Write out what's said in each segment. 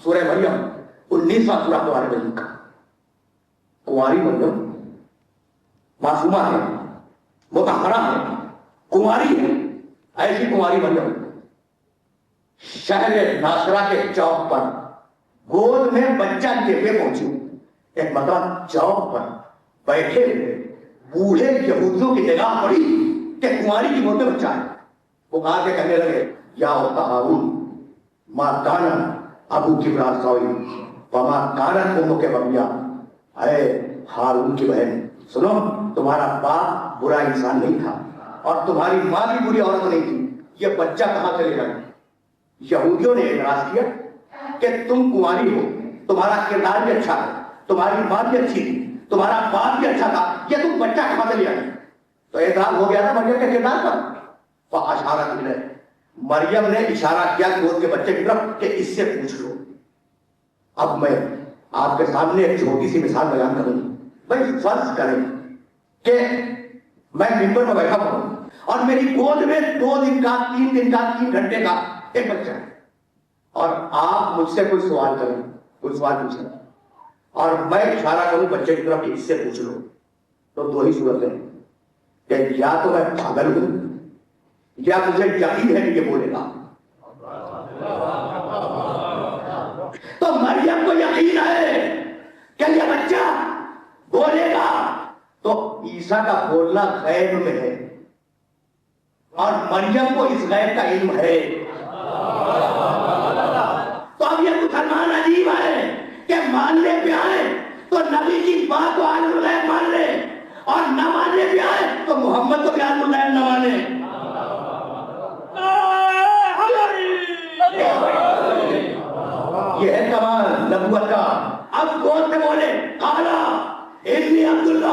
सूरह मरियम 19वां सूरा कुरान मजीद का। कुंवारी मरियम मासूमा है, मुतहरा है, कुंवारी है। ऐसी कुंवारी मरियम शहर नासरा के चौक पर गोद में बच्चा लेके पहुंची। एक मतलब चौक पर बैठे हुए बूढ़े यहूदियों की निगाह पड़ी कि कुंवारी की गोद में बच्चा है। वो कहा के कहने लगे, या होता हारून माँ काना अबू की ब्रासौई वमा कानत उम्मु के बबिया। अरे हारून की बहन सुनो, तुम्हारा बाप बुरा इंसान नहीं था और तुम्हारी माँ भी बुरी औरत नहीं थी। ये बच्चा कहाँ से ले आए? यहूदियों ने एतराज किया कि तुम कुंवारी हो, तुम्हारा किरदार भी अच्छा है, तुम्हारी माँ भी अच्छी थी, तुम्हारा बाप भी अच्छा था, ये तुम बच्चा कहाँ से ले आए? तो एतराज हो गया था मरियम के किरदार पर। अशारत मिले, मरियम ने इशारा किया गोद के बच्चे की तरफ कि इससे पूछ लो। अब मैं आपके सामने एक छोटी सी मिसाल बयान करूंगी। भाई फर्ज करें कि मैं मिंबर में बैठा हूं और मेरी गोद में 2 दिन का 3 दिन का 3 घंटे का एक बच्चा है और आप मुझसे कोई सवाल करें, कोई सवाल पूछें और मैं इशारा करूं बच्चे की तरफ इससे पूछ लो, तो 2 ही सूरतें हैं कि या तो मैं पागल हूं या मुझे यकीन है कि ये बोलेगा। तो मरियम को यकीन है कि ये बच्चा बोलेगा, तो ईसा का बोलना गैब में है और मरियम को इस गैब का इल्म है। तो अब ये मुसलमान अजीब है कि मानने पे आए तो नबी की बात को आलिमुल गैब मान ले और न मानने पे आए तो मोहम्मद को भी आलिमुल गैब न माने। ये है कमाल नबुवत का। अब गोद से बोले काला इन्नी अब्दुल्ला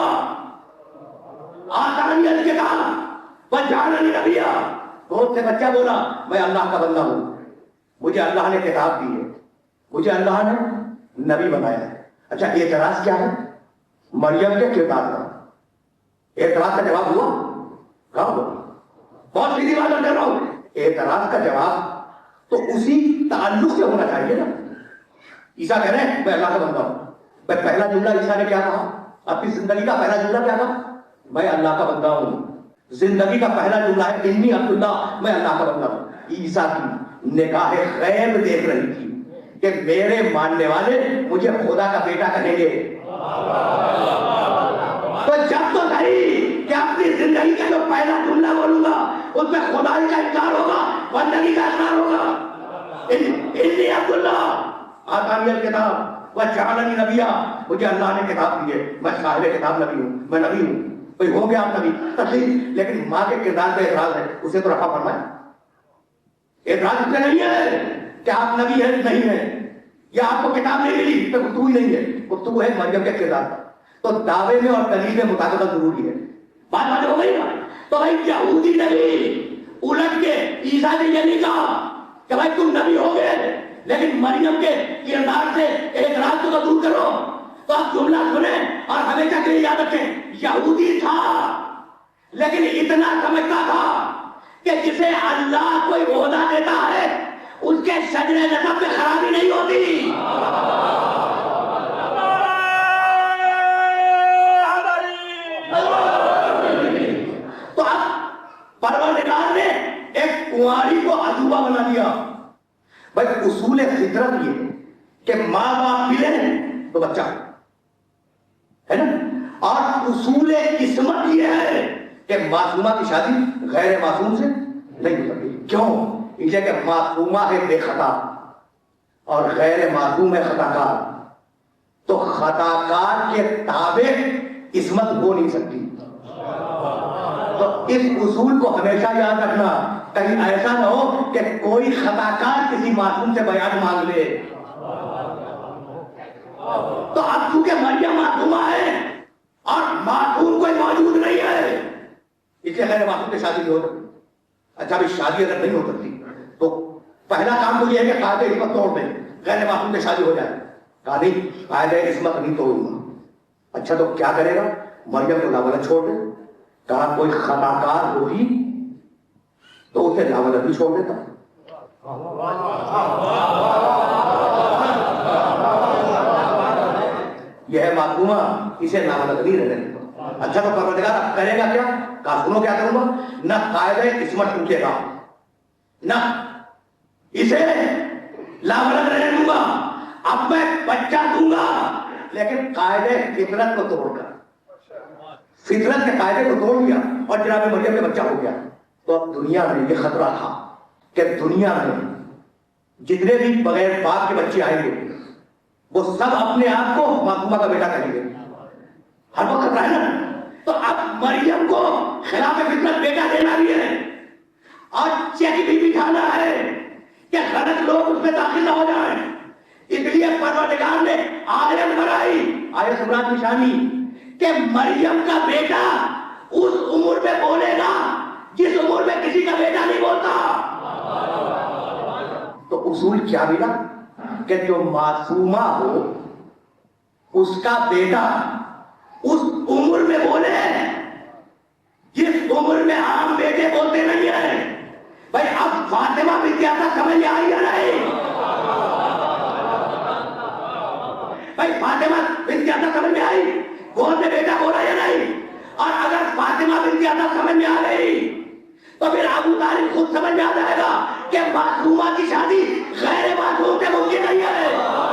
आसानियत के काम वजाननी नबिया। गोद से बच्चा बोला मैं अल्लाह का बंदा हूं, मुझे अल्लाह ने किताब दी है, मुझे अल्लाह ने नबी बनाया है। अच्छा एतराज क्या है? मरियम के किरदार का एतराज का जवाब हुआ? कहा हुआ? बहुत सीधी बात कर रहा हूं। एतराज का जवाब तो उसी ताल्लुक से होना चाहिए ना। ईसा कह रहे हैं मैं अल्लाह का बंदा हूं। भाई पहला जुमला ईसा ने क्या कहा? अपनी जिंदगी का पहला जुमला क्या कहा? मैं अल्लाह का बंदा हूं। जिंदगी का पहला जुमला है इन्नी अब्दुल्ला, मैं अल्लाह का बंदा हूं। ईसा की निगाह गैब देख रही थी कि मेरे मानने वाले मुझे खुदा का बेटा कहेंगे। तो जब तो सही कि अपनी जिंदगी का जो पहला जुमला बोलूंगा उसमें खुदाई का इनकार होगा, बंदगी का इकरार होगा। इन्नी अब्दुल्ला आसानियत किताब वह जालनी नबिया, मुझे अल्लाह ने किताब दी है, मैं साहिब किताब नबी हूं, मैं नबी हूं। कोई हो गया आप नबी तस्लीम, लेकिन माँ के किरदार पे एतराज है, उसे तो रफा फरमाए। एतराज इसलिए नहीं है कि आप नबी है नहीं है या आपको किताब नहीं मिली तो गुफ्तगू ही नहीं है, गुफ्तगू है मरियम के किरदार पर। तो दावे में और दलील में मुताबिकत जरूरी है। बात हो गई ना? तो भाई यहूदी नबी उलट के ईसा ने ये नहीं कहा कि भाई तुम नबी हो गए, लेकिन मरियम के किरदार से एतराज तो दूर करो। तो आप जुमला सुने और हमेशा के लिए याद रखें, यहूदी था लेकिन इतना समझता था कि जिसे अल्लाह कोई ओहदा देता है उसके सजने नसब में खराबी नहीं होती। तो अब परवरदिगार ने एक कुंवारी को अजूबा बना दिया। भाई उसूल फितरत ये कि माँ बाप मिले तो बच्चा है ना, और उसूल किस्मत ये है कि मासूमा की शादी गैर मासूम से नहीं हो सकती। क्यों? इसलिए कि मासूमा है बेखता और गैर मासूम है खताकार। तो खताकार के ताबे किस्मत हो नहीं सकती। तो इस उसूल को हमेशा याद रखना, कहीं ऐसा ना हो कि कोई खताकार किसी मासूम से बयान मांग ले। तो अब चूंकि मरियम मासूमा है और मासूम कोई मौजूद नहीं है, इसलिए गैर मासूम की शादी नहीं हो सकती। अच्छा भी शादी अगर नहीं हो सकती तो पहला काम तो यह है कि कायदे इस्मत तोड़ दें, गैर मासूम की शादी हो जाए। कहा नहीं, कायदे इस्मत नहीं तोड़ूंगा। अच्छा तो क्या करेगा? मरियम को लावलत छोड़ दे। कहा कोई खताकार होगी तो उसे लावलत भी छोड़ देता। मासूमा इसे नाबालग नहीं रहने देगा। अच्छा तो परवरदिगार करेगा क्या? कहा सुनो क्या करूंगा, न कायदे किस्मत टूटेगा, न इसे नाबालग रहने दूंगा। अब मैं बच्चा दूंगा लेकिन कायदे फितरत को तोड़कर, फितरत के कायदे को तोड़ दिया और जनाब मरियम में बच्चा हो गया। तो अब दुनिया में ये खतरा था कि दुनिया में जितने भी बगैर बाप के बच्चे आएंगे वो सब अपने आप को मासूमा का बेटा कहेंगे। हर वक्त खतरा है ना। तो अब मरियम को खिलाफ फितरत बेटा देना भी है और चेक भी बिठाना है कि गलत लोग उसमें दाखिल ना हो जाए। इसलिए परवरदिगार ने आयत बनाई, आयत सम्राट निशानी कि मरियम का बेटा उस उम्र में बोलेगा जिस उम्र में किसी का बेटा नहीं बोलता। तो उसूल क्या मिला कि जो मासूमा हो उसका बेटा उस उम्र में बोले जिस उम्र में आम बेटे बोलते नहीं है। भाई अब फातिमा विद्याता समझ में आई या नहीं? भाई फातिमा विद्याता समझ में आई? गोद में बेटा बोला या नहीं? और अगर फातिमा विद्याता समझ में आ गई तो फिर अबू तालिब खुद समझ में आ जाएगा कि मासूमा की शादी गैर मासूम से मुमकिन नहीं है।